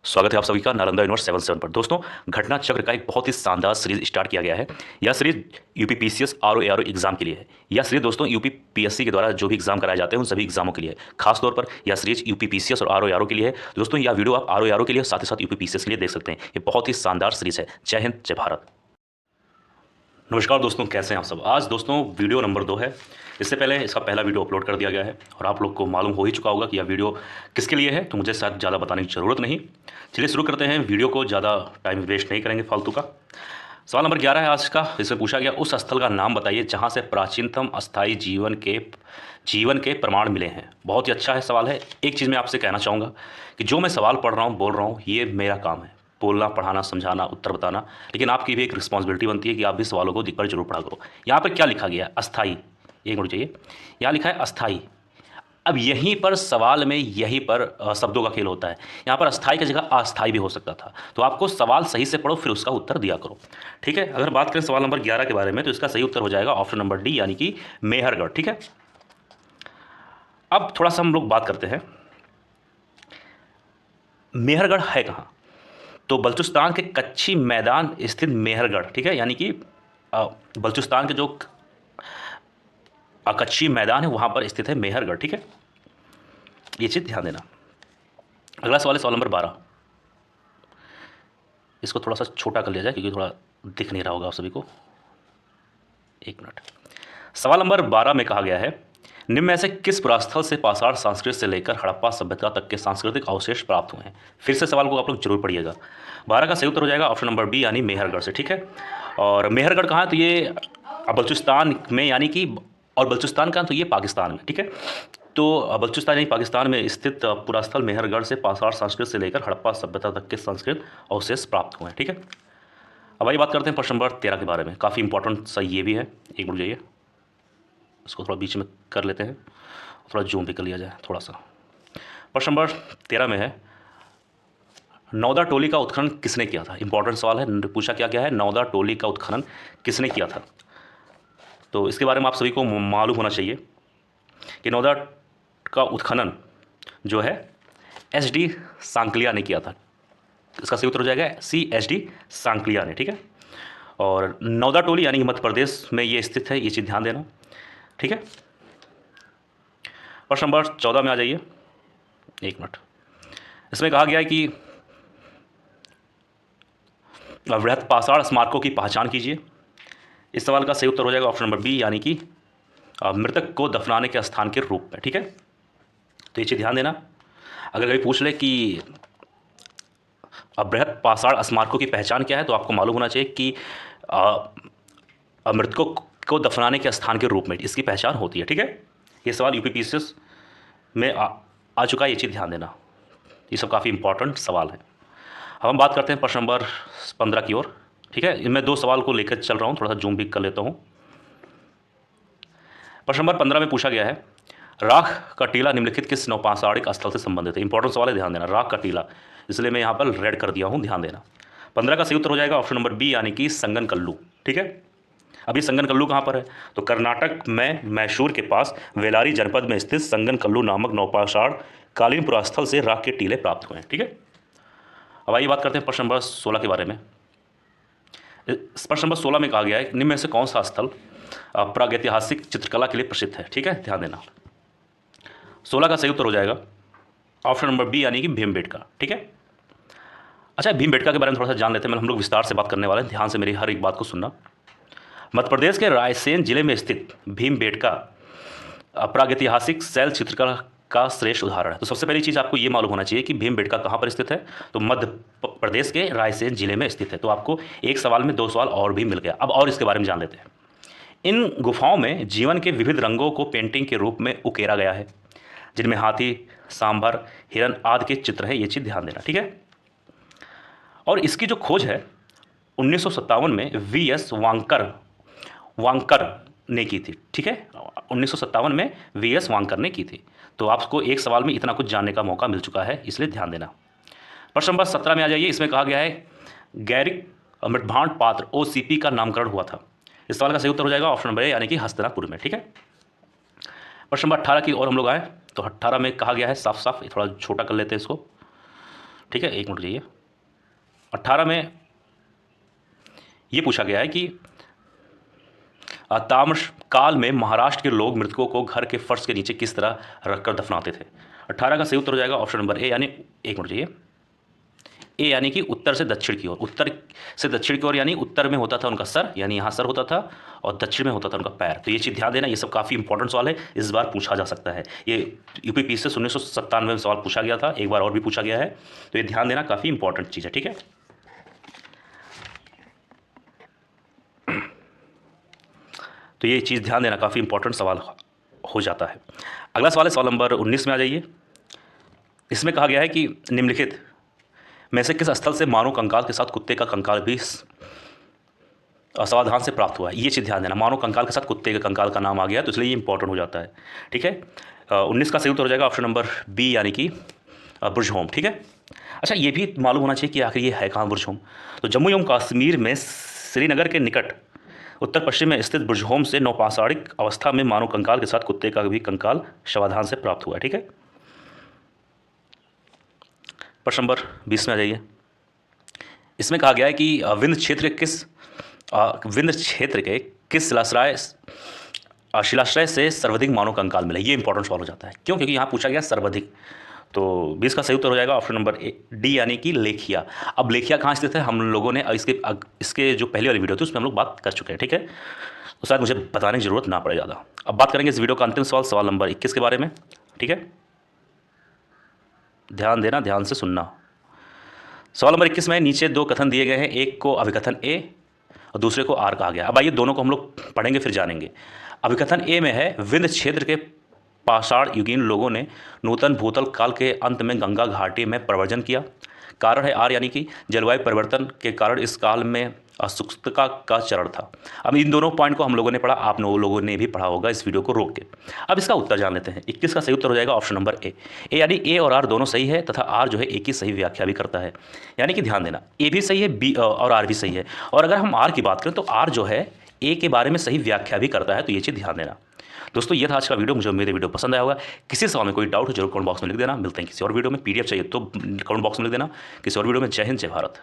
स्वागत है आप सभी का नालंदा यूनिवर्स 77 पर। दोस्तों, घटना चक्र का एक बहुत ही शानदार सीरीज स्टार्ट किया गया है। यह series UP PCS RO exam के लिए है। यह सीरीज दोस्तों यूपी पीएससी के द्वारा जो भी एग्जाम कराए जाते हैं उन सभी एग्जामों के लिए है। खास तौर पर यह सीरीज यूपी पीसीएस और आरओ के लिए है। दोस्तों, यह वीडियो आप आरओ के लिए साथ ही साथ यूपी पीसीएस के लिए देख सकते हैं। ये बहुत ही शानदार सीरीज है। जय हिंद, जय भारत। नमस्कार दोस्तों, कैसे हैं आप सब। आज दोस्तों वीडियो नंबर 2 है। इससे पहले इसका पहला वीडियो अपलोड कर दिया गया है और आप लोग को मालूम हो ही चुका होगा कि यह वीडियो किसके लिए है, तो मुझे शायद ज़्यादा बताने की ज़रूरत नहीं। चलिए शुरू करते हैं वीडियो को। ज़्यादा टाइम वेस्ट नहीं करेंगे फालतू का। सवाल नंबर 11 है आज का। इसमें पूछा गया, उस स्थल का नाम बताइए जहाँ से प्राचीनतम अस्थायी जीवन के प्रमाण मिले हैं। बहुत ही अच्छा है सवाल है। एक चीज़ मैं आपसे कहना चाहूँगा कि जो मैं सवाल पढ़ रहा हूँ, बोल रहा हूँ, ये मेरा काम है, बोलना, पढ़ाना, समझाना, उत्तर बताना। लेकिन आपकी भी एक रिस्पॉन्सिबिलिटी बनती है कि आप भी सवालों को दिख पर जरूर पढ़ा करो। यहाँ पर क्या लिखा गया है? अस्थाई। एक मिनट चाहिए। यहाँ लिखा है अस्थाई। अब यहीं पर सवाल में यहीं पर शब्दों का खेल होता है। यहाँ पर अस्थाई की जगह अस्थाई भी हो सकता था। तो आपको सवाल सही से पढ़ो, फिर उसका उत्तर दिया करो। ठीक है। अगर बात करें सवाल नंबर 11 के बारे में, तो इसका सही उत्तर हो जाएगा ऑप्शन नंबर डी, यानी कि मेहरगढ़। ठीक है। अब थोड़ा सा हम लोग बात करते हैं, मेहरगढ़ है कहाँ। तो बलूचिस्तान के कच्ची मैदान स्थित मेहरगढ़, ठीक है, यानी कि बलूचिस्तान के जो कच्ची मैदान है वहाँ पर स्थित है मेहरगढ़। ठीक है, ये चीज़ ध्यान देना। अगला सवाल है सवाल नंबर 12। इसको थोड़ा सा छोटा कर लिया जाए क्योंकि थोड़ा दिख नहीं रहा होगा आप सभी को। एक मिनट। सवाल नंबर 12 में कहा गया है, निम्न में से किस पुरास्थल से पाषाण संस्कृति से लेकर हड़प्पा सभ्यता तक के सांस्कृतिक अवशेष प्राप्त हुए हैं। फिर से सवाल को आप लोग जरूर पढ़िएगा। 12 का सही उत्तर हो जाएगा ऑप्शन नंबर बी, यानी मेहरगढ़ से। ठीक है। और मेहरगढ़ कहाँ है? तो ये बलूचिस्तान में, यानी कि, और बलूचिस्तान कहाँ? तो ये पाकिस्तान में। ठीक है। तो बलूचिस्तान यानी पाकिस्तान में स्थित पुरास्थल मेहरगढ़ से पाषाण संस्कृति से लेकर हड़प्पा सभ्यता तक के सांस्कृतिक अवशेष प्राप्त हुए हैं। ठीक है। अब आइए बात करते हैं प्रश्न नंबर 13 के बारे में। काफ़ी इंपॉर्टेंट सा ये भी है। एक मिनट जाइए, इसको थोड़ा बीच में कर लेते हैं, थोड़ा जूम भी कर लिया जाए थोड़ा सा। प्रश्न नंबर 13 में है, नौदा टोली का उत्खनन किसने किया था। इंपॉर्टेंट सवाल है। पूछा क्या क्या है? नौदा टोली का उत्खनन किसने किया था। तो इसके बारे में आप सभी को मालूम होना चाहिए कि नौदा का उत्खनन जो है एस.डी. सांकलिया ने किया था। इसका सही उत्तर हो जाएगा सी, एस.डी. सांकलिया ने। ठीक है। और नौदा टोली यानी कि मध्य प्रदेश में ये स्थित है, ये चीज़ ध्यान देना। ठीक है। प्रश्न नंबर 14 में आ जाइए। एक मिनट। इसमें कहा गया है कि वृहत पाषाण स्मारकों की पहचान कीजिए। इस सवाल का सही उत्तर हो जाएगा ऑप्शन नंबर बी, यानी कि मृतक को दफनाने के स्थान के रूप में। ठीक है। तो ये चीज़ ध्यान देना। अगर कभी पूछ ले कि बृहत पाषाण स्मारकों की पहचान क्या है, तो आपको मालूम होना चाहिए कि मृतकों को दफनाने के स्थान के रूप में इसकी पहचान होती है। ठीक है। ये सवाल यूपी पीसीएस में आ चुका है, ये चीज़ ध्यान देना। ये सब काफ़ी इंपॉर्टेंट सवाल है। अब हम बात करते हैं प्रश्न नंबर 15 की ओर। ठीक है। इनमें 2 सवाल को लेकर चल रहा हूँ, थोड़ा सा जूम भी कर लेता हूँ। प्रश्न नंबर 15 में पूछा गया है, राख का टीला निम्नलिखित किस नौपाषाणिक स्थल से संबंधित है। इंपॉर्टेंट सवाल है, ध्यान देना। राख का टीला, इसलिए मैं यहाँ पर रेड कर दिया हूँ, ध्यान देना। 15 का सही उत्तर हो जाएगा ऑप्शन नंबर बी, यानी कि संगनकल्लू। ठीक है। अभी संगनकल्लू कहाँ पर है? तो कर्नाटक में मैसूर के पास वेलारी जनपद में स्थित संगनकल्लू नामक नौपाषाण कालीन पुरास्थल से राख के टीले प्राप्त हुए हैं। ठीक है। अब आइए बात करते हैं प्रश्न नंबर 16 के बारे में। प्रश्न नंबर 16 में कहा गया है, निम्न में से कौन सा स्थल प्रागैतिहासिक चित्रकला के लिए प्रसिद्ध है। ठीक है, ध्यान देना। 16 का सही उत्तर हो जाएगा ऑप्शन नंबर बी, यानी कि भीमबेटका। ठीक है। अच्छा, भीमबेटका के बारे में थोड़ा सा जान लेते हैं। हम लोग विस्तार से बात करने वाले हैं, ध्यान से मेरी हर एक बात को सुनना। मध्य प्रदेश के रायसेन जिले में स्थित भीमबेटका प्रागैतिहासिक शैल चित्रकला का श्रेष्ठ उदाहरण है। तो सबसे पहली चीज़ आपको ये मालूम होना चाहिए कि भीमबेटका कहाँ पर स्थित है। तो मध्य प्रदेश के रायसेन जिले में स्थित है। तो आपको एक सवाल में 2 सवाल और भी मिल गया। अब और इसके बारे में जान लेते हैं। इन गुफाओं में जीवन के विविध रंगों को पेंटिंग के रूप में उकेरा गया है, जिनमें हाथी, सांभर, हिरन आदि के चित्र हैं। ये चीज़ ध्यान देना। ठीक है। और इसकी जो खोज है 1957 में वी.एस. वांकर ने की थी। ठीक है। 1957 में वी.एस. वांकर ने की थी। तो आपको एक सवाल में इतना कुछ जानने का मौका मिल चुका है, इसलिए ध्यान देना। प्रश्न नंबर 17 में आ जाइए। इसमें कहा गया है, गैरिक मृतभांड पात्र OCP का नामकरण हुआ था। इस सवाल का सही उत्तर हो जाएगा ऑप्शन नंबर ए, यानी कि हस्तिनापुर में। ठीक है। प्रश्न नंबर 18 की ओर हम लोग आए। तो 18 में कहा गया है, साफ साफ थोड़ा छोटा कर लेते हैं इसको। ठीक है, एक मिनट जाइए। 18 में ये पूछा गया है कि ताम्र काल में महाराष्ट्र के लोग मृतकों को घर के फर्श के नीचे किस तरह रखकर दफनाते थे। 18 का सही उत्तर हो जाएगा ऑप्शन नंबर ए, यानी एक मिनट जाइए, ए यानी कि उत्तर से दक्षिण की ओर। उत्तर से दक्षिण की ओर यानी उत्तर में होता था उनका सर, यानी यहाँ सर होता था, और दक्षिण में होता था उनका पैर। तो ये चीज़ ध्यान देना, ये सब काफ़ी इंपॉर्टेंट सवाल है, इस बार पूछा जा सकता है। ये यूपीपीएससी से 1997 में सवाल पूछा गया था, एक बार और भी पूछा गया है, तो ये ध्यान देना, काफ़ी इंपॉर्टेंट चीज़ है। ठीक है, तो ये चीज़ ध्यान देना, काफ़ी इंपॉर्टेंट सवाल हो जाता है। अगला सवाल है सवाल नंबर 19 में आ जाइए। इसमें कहा गया है कि निम्नलिखित में से किस स्थल से मानव कंकाल के साथ कुत्ते का कंकाल भी असावधान से प्राप्त हुआ है। ये चीज़ ध्यान देना, मानव कंकाल के साथ कुत्ते के कंकाल का नाम आ गया, तो इसलिए ये इंपॉर्टेंट हो जाता है। ठीक है, 19 का सही उत्तर हो जाएगा ऑप्शन नंबर बी, यानी कि बुरज़होम। ठीक है, अच्छा ये भी मालूम होना चाहिए कि आखिर ये है कहाँ बुरज़होम। तो जम्मू एवं कश्मीर में श्रीनगर के निकट उत्तर पश्चिम में स्थित बुरज़होम से नौपाषाणिक अवस्था में मानव कंकाल के साथ कुत्ते का भी कंकाल शवाधान से प्राप्त हुआ है। ठीक है, प्रश्न नंबर 20 में आ जाइए। इसमें कहा गया है कि विंध्य क्षेत्र के किस शिलाश्रय से सर्वाधिक मानव कंकाल मिला। ये इंपॉर्टेंट सवाल हो जाता है, क्यों? क्योंकि यहाँ पूछा गया सर्वाधिक। तो 20 का सही उत्तर हो जाएगा ऑप्शन नंबर डी, यानी कि लेखिया। अब लेखिया कहाँ स्थित है, हम लोगों ने इसके जो पहले वाली वीडियो थी उसमें हम लोग बात कर चुके हैं। ठीक है, तो शायद मुझे बताने की जरूरत ना पड़े ज़्यादा। अब बात करेंगे इस वीडियो का अंतिम सवाल, सवाल नंबर 21 के बारे में। ठीक है, ध्यान देना, ध्यान से सुनना। सवाल नंबर 21 में नीचे दो कथन दिए गए हैं, एक को अभिकथन ए और दूसरे को आर कहा गया। अब आइए दोनों को हम लोग पढ़ेंगे फिर जानेंगे। अभिकथन ए में है, विंध्य क्षेत्र के पाषाण युगीन लोगों ने नूतन भूतल काल के अंत में गंगा घाटी में प्रव्रजन किया। कारण है आर, यानी कि जलवायु परिवर्तन के कारण इस काल में असुख्तता का चरण था। अब इन दोनों पॉइंट को हम लोगों ने पढ़ा, आप लोगों ने भी पढ़ा होगा इस वीडियो को रोक के। अब इसका उत्तर जान लेते हैं। 21 का सही उत्तर हो जाएगा ऑप्शन नंबर ए, यानी ए और आर दोनों सही है, तथा आर जो है ए की सही व्याख्या भी करता है। यानी कि ध्यान देना, ए भी सही है, बी और आर भी सही है। और अगर हम आर की बात करें तो आर जो है ए के बारे में सही व्याख्या भी करता है, तो ये चीज़ ध्यान देना। दोस्तों ये था आज का वीडियो, मुझे मेरे वीडियो पसंद आया होगा। किसी सवाल में कोई डाउट हो जरूर कमेंट बॉक्स में लिख देना। मिलते हैं किसी और वीडियो में। PDF चाहिए तो कमेंट बॉक्स में लिख देना। किसी और वीडियो में। जय हिंद, जय भारत।